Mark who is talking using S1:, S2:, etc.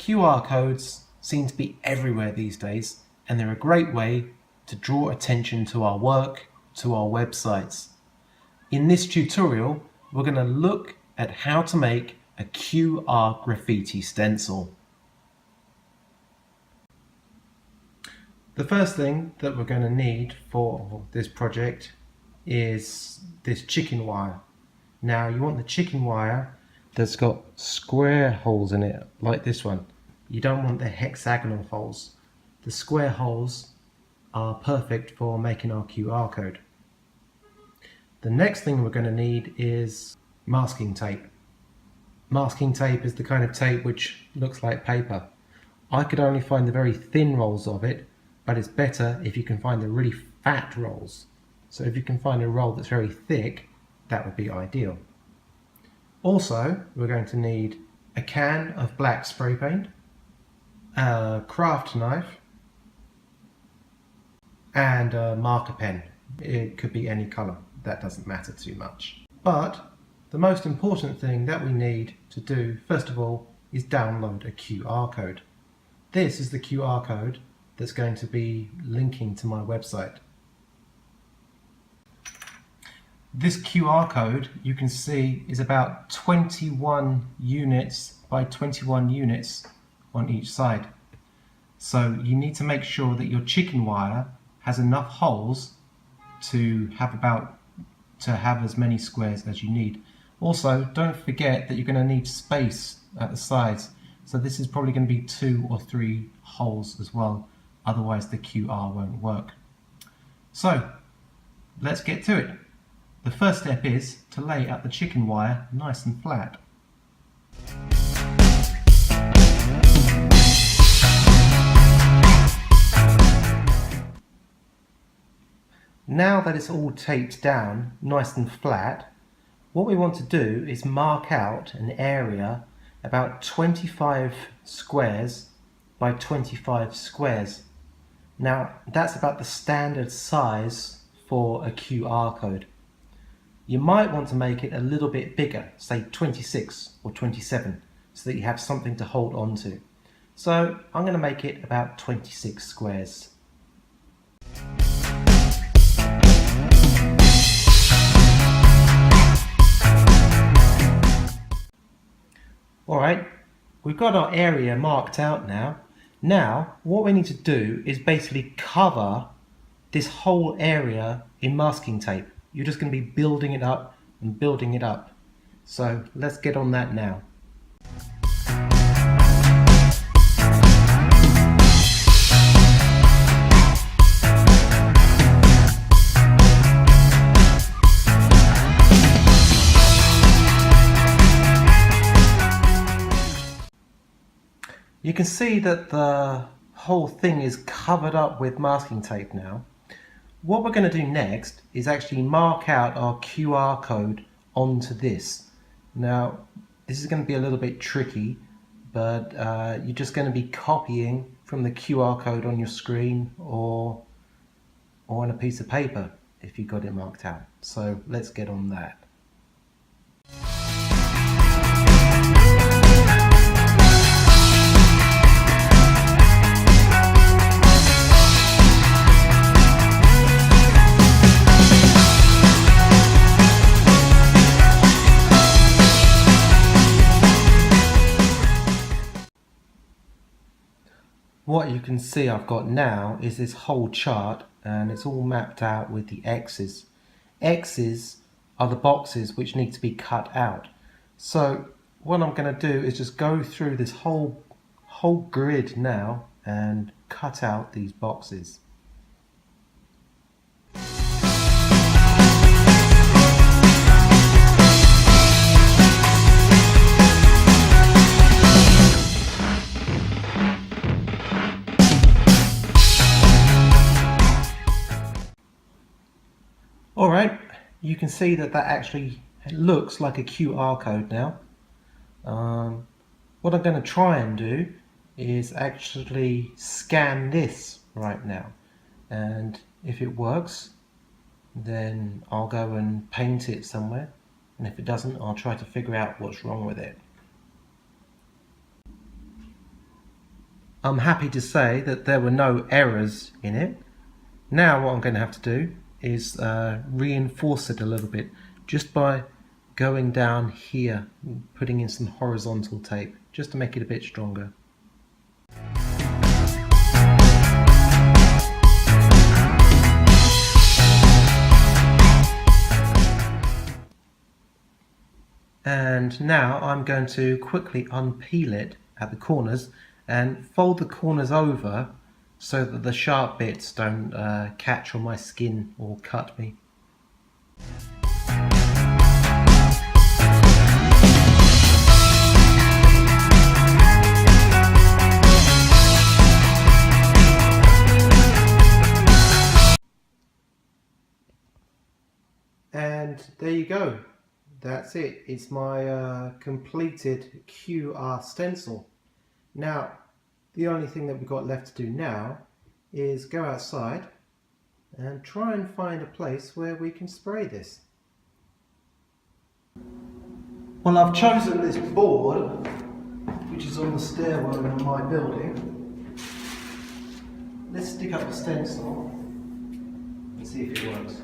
S1: QR codes seem to be everywhere these days, and they're a great way to draw attention to our work, to our websites. In this tutorial, we're going to look at how to make a QR graffiti stencil. The first thing that we're going to need for this project is this chicken wire. Now you want the chicken wire that's got square holes in it, like this one. You don't want the hexagonal holes. The square holes are perfect for making our QR code. The next thing we're going to need is masking tape. Masking tape is the kind of tape which looks like paper. I could only find the very thin rolls of it, but it's better if you can find the really fat rolls. So if you can find a roll that's very thick, that would be ideal. Also, we're going to need a can of black spray paint, a craft knife, and a marker pen. It could be any colour, that doesn't matter too much. But the most important thing that we need to do, first of all, is download a QR code. This is the QR code that's going to be linking to my website. This QR code, you can see, is about 21 units by 21 units on each side. So you need to make sure that your chicken wire has enough holes to have as many squares as you need. Also, don't forget that you're going to need space at the sides. So this is probably going to be 2 or 3 holes as well. Otherwise the QR won't work. So let's get to it. The first step is to lay out the chicken wire nice and flat. Now that it's all taped down nice and flat, what we want to do is mark out an area about 25 squares by 25 squares. Now that's about the standard size for a QR code. You might want to make it a little bit bigger, say 26 or 27, so that you have something to hold on to. So I'm going to make it about 26 squares. Alright, we've got our area marked out now. Now what we need to do is basically cover this whole area in masking tape. You're just going to be building it up and building it up. So let's get on that now. You can see that the whole thing is covered up with masking tape now. What we're going to do next is actually mark out our QR code onto this. Now this is going to be a little bit tricky, but you're just going to be copying from the QR code on your screen or on a piece of paper if you got it marked out. So let's get on that. What you can see I've got now is this whole chart, and it's all mapped out with the X's. X's are the boxes which need to be cut out. So what I'm going to do is just go through this whole grid now and cut out these boxes. Alright, you can see that actually looks like a QR code now. What I'm going to try and do is actually scan this right now, and if it works then I'll go and paint it somewhere, and if it doesn't I'll try to figure out what's wrong with it. I'm happy to say that there were no errors in it. Now what I'm going to have to do is reinforce it a little bit just by going down here, putting in some horizontal tape just to make it a bit stronger. And now I'm going to quickly unpeel it at the corners and fold the corners over so that the sharp bits don't catch on my skin or cut me. And there you go. That's it. It's my completed QR stencil. Now, the only thing that we've got left to do now is go outside and try and find a place where we can spray this. Well, I've chosen this board, which is on the stairwell in my building. Let's stick up the stencil and see if it works.